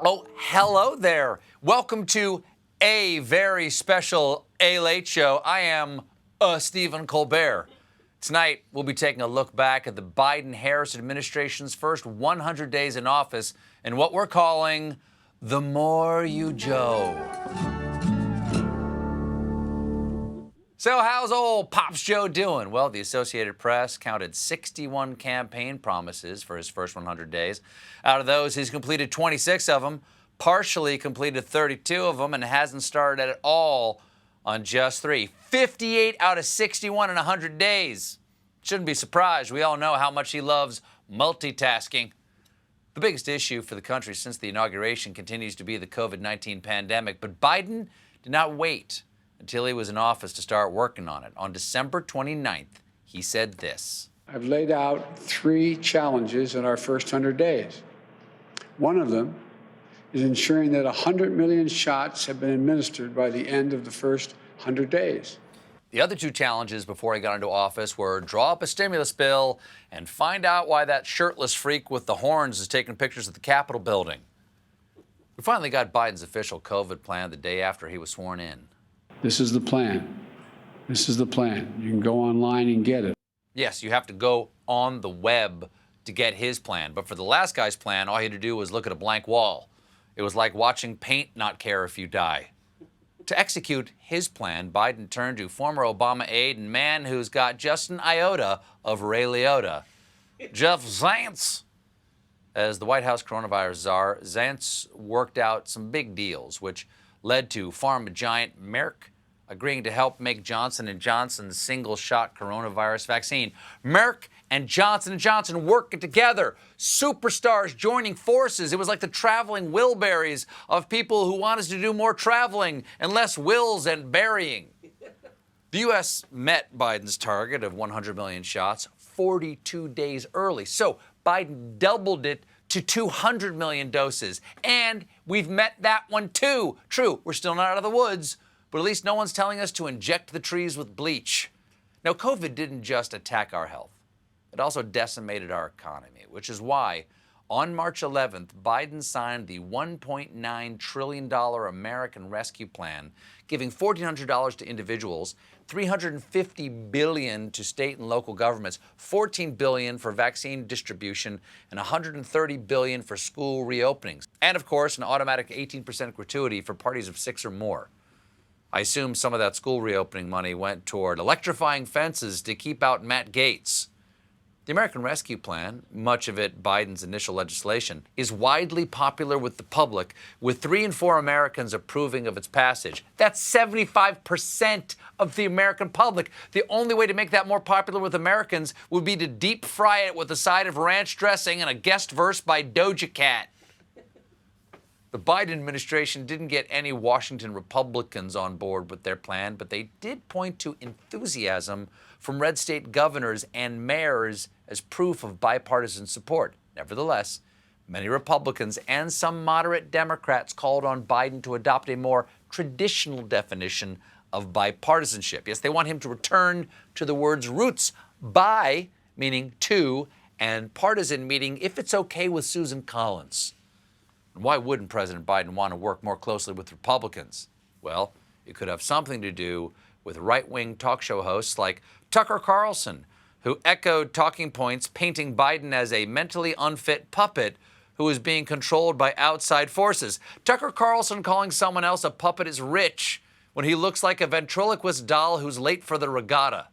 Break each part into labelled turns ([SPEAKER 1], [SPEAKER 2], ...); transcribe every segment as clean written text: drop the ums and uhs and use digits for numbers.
[SPEAKER 1] Oh, hello there. Welcome to a very special A Late Show. I am Stephen Colbert. Tonight, we'll be taking a look back at the Biden-Harris administration's first 100 days in office and what we're calling the More You Joe. So how's old Pops Joe doing? Well, the Associated Press counted 61 campaign promises for his first 100 days. Out of those, he's completed 26 of them, partially completed 32 of them, and hasn't started at all on just 3. 58 out of 61 in 100 days. Shouldn't be surprised. We all know how much he loves multitasking. The biggest issue for the country since the inauguration continues to be the COVID-19 pandemic, but Biden did not wait until he was in office to start working on it. On December 29th, he said this.
[SPEAKER 2] I've laid out 3 challenges in our first 100 days. One of them is ensuring that 100 million shots have been administered by the end of the first 100 days.
[SPEAKER 1] The other 2 challenges before he got into office were draw up a stimulus bill and find out why that shirtless freak with the horns is taking pictures of the Capitol building. We finally got Biden's official COVID plan the day after he was sworn in.
[SPEAKER 2] This is the plan. This is the plan. You can go online and get it.
[SPEAKER 1] Yes, you have to go on the web to get his plan. But for the last guy's plan, all he had to do was look at a blank wall. It was like watching paint not care if you die. To execute his plan, Biden turned to former Obama aide and man who's got just an iota of Ray Liotta, Jeff Zients. As the White House coronavirus czar, Zients worked out some big deals, which led to pharma giant Merck agreeing to help make Johnson & Johnson's single-shot coronavirus vaccine. Merck and Johnson & Johnson working together. Superstars joining forces. It was like the traveling Wilburys of people who want us to do more traveling and less wills and burying. The U.S. met Biden's target of 100 million shots 42 days early. So Biden doubled it to 200 million doses. And we've met that one too. True, we're still not out of the woods, but at least no one's telling us to inject the trees with bleach. Now, COVID didn't just attack our health. It also decimated our economy, which is why on March 11th, Biden signed the $1.9 trillion American Rescue Plan, giving $1,400 to individuals, $350 billion to state and local governments, $14 billion for vaccine distribution, and $130 billion for school reopenings. And, of course, an automatic 18% gratuity for parties of 6 or more. I assume some of that school reopening money went toward electrifying fences to keep out Matt Gaetz. The American Rescue Plan, much of it Biden's initial legislation, is widely popular with the public, with 3 in 4 Americans approving of its passage. That's 75% of the American public. The only way to make that more popular with Americans would be to deep fry it with a side of ranch dressing and a guest verse by Doja Cat. The Biden administration didn't get any Washington Republicans on board with their plan, but they did point to enthusiasm from red state governors and mayors as proof of bipartisan support. Nevertheless, many Republicans and some moderate Democrats called on Biden to adopt a more traditional definition of bipartisanship. Yes, they want him to return to the words roots, bi meaning to, and partisan meaning if it's okay with Susan Collins. And why wouldn't President Biden want to work more closely with Republicans? Well, it could have something to do with right-wing talk show hosts like Tucker Carlson, who echoed talking points painting Biden as a mentally unfit puppet who is being controlled by outside forces. Tucker Carlson calling someone else a puppet is rich when he looks like a ventriloquist doll who's late for the regatta.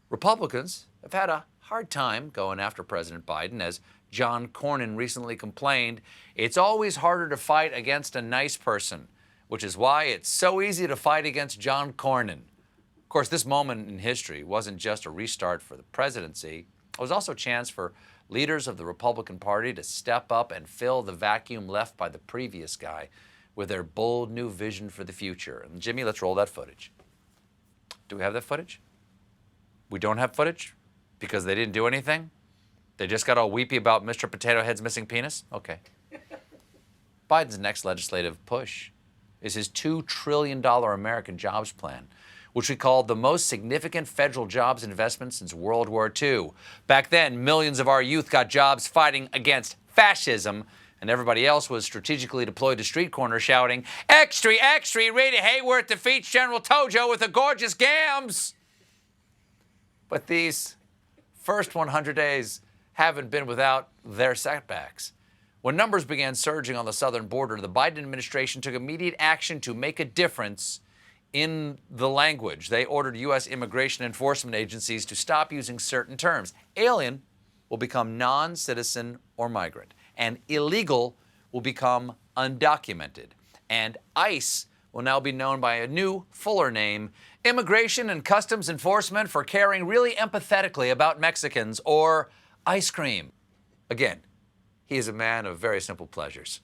[SPEAKER 1] Republicans have had a hard time going after President Biden. As John Cornyn recently complained, it's always harder to fight against a nice person, which is why it's so easy to fight against John Cornyn. Of course, this moment in history wasn't just a restart for the presidency. It was also a chance for leaders of the Republican Party to step up and fill the vacuum left by the previous guy with their bold new vision for the future. And Jimmy, let's roll that footage. Do we have that footage? We don't have footage because they didn't do anything? They just got all weepy about Mr. Potato Head's missing penis? Okay. Biden's next legislative push is his $2 trillion American Jobs Plan, which we called the most significant federal jobs investment since World War II. Back then, millions of our youth got jobs fighting against fascism. and everybody else was strategically deployed to street corners shouting, "Extra, extra, Rita Hayworth defeats General Tojo with the gorgeous gams!" But these first 100 days haven't been without their setbacks. When numbers began surging on the southern border, the Biden administration took immediate action to make a difference in the language. They ordered U.S. immigration enforcement agencies to stop using certain terms. Alien will become non-citizen or migrant, and illegal will become undocumented. And ICE will now be known by a new, fuller name, Immigration and Customs Enforcement for Caring Really Empathetically About Mexicans, or ice cream. Again, he is a man of very simple pleasures.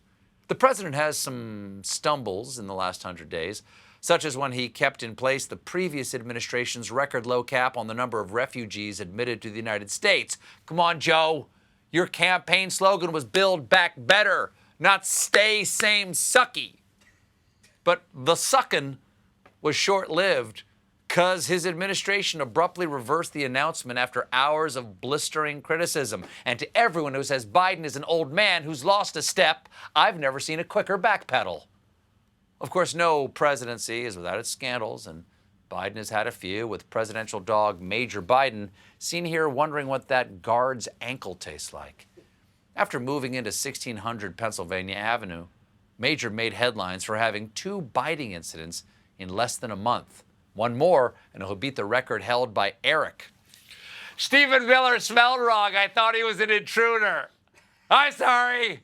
[SPEAKER 1] The president has some stumbles in the last 100 days, such as when he kept in place the previous administration's record low cap on the number of refugees admitted to the United States. Come on, Joe. Your campaign slogan was Build Back Better, not Stay Same Sucky. But the suckin' was short-lived because his administration abruptly reversed the announcement after hours of blistering criticism. And to everyone who says Biden is an old man who's lost a step, I've never seen a quicker backpedal. Of course, no presidency is without its scandals, and Biden has had a few, with presidential dog Major Biden seen here wondering what that guard's ankle tastes like. After moving into 1600 Pennsylvania Avenue, Major made headlines for having 2 biting incidents in less than a month. One more, and he'll beat the record held by Eric. Stephen Miller smelled wrong. I thought he was an intruder. I'm sorry.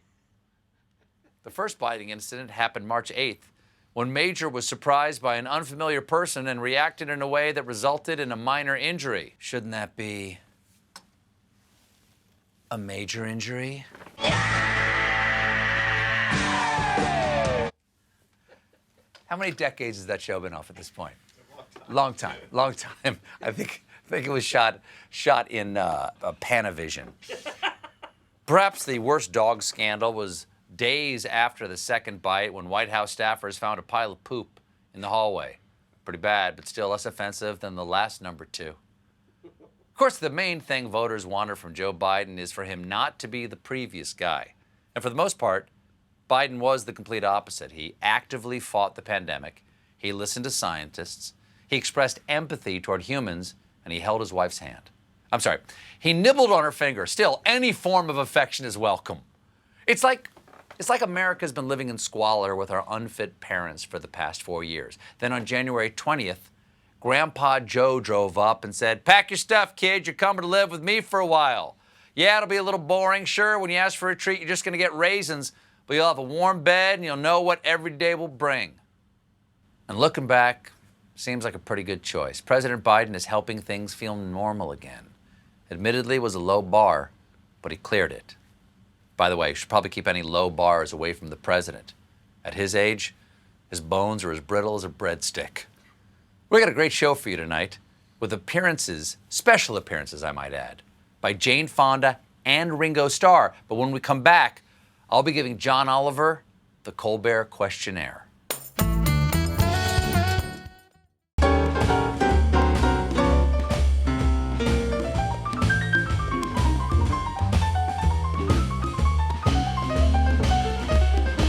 [SPEAKER 1] The first biting incident happened March 8th, when Major was surprised by an unfamiliar person and reacted in a way that resulted in a minor injury. Shouldn't that be a major injury? How many decades has that show been off at this point? Long time. I think it was shot in Panavision. Perhaps the worst dog scandal was days after the second bite, when White House staffers found a pile of poop in the hallway. Pretty bad, but still less offensive than the last number 2. Of course, the main thing voters wanted from Joe Biden is for him not to be the previous guy. And for the most part, Biden was the complete opposite. He actively fought the pandemic. He listened to scientists. He expressed empathy toward humans, and he held his wife's hand. I'm sorry, he nibbled on her finger. Still, any form of affection is welcome. It's like America's been living in squalor with our unfit parents for the past 4 years. Then on January 20th, Grandpa Joe drove up and said, "Pack your stuff, kid. You're coming to live with me for a while. Yeah, it'll be a little boring. Sure, when you ask for a treat, you're just going to get raisins, but you'll have a warm bed and you'll know what every day will bring." And looking back, seems like a pretty good choice. President Biden is helping things feel normal again. Admittedly, it was a low bar, but he cleared it. By the way, you should probably keep any low bars away from the president. At his age, his bones are as brittle as a breadstick. We got a great show for you tonight, with appearances, special appearances I might add, by Jane Fonda and Ringo Starr. But when we come back, I'll be giving John Oliver the Colbert Questionnaire.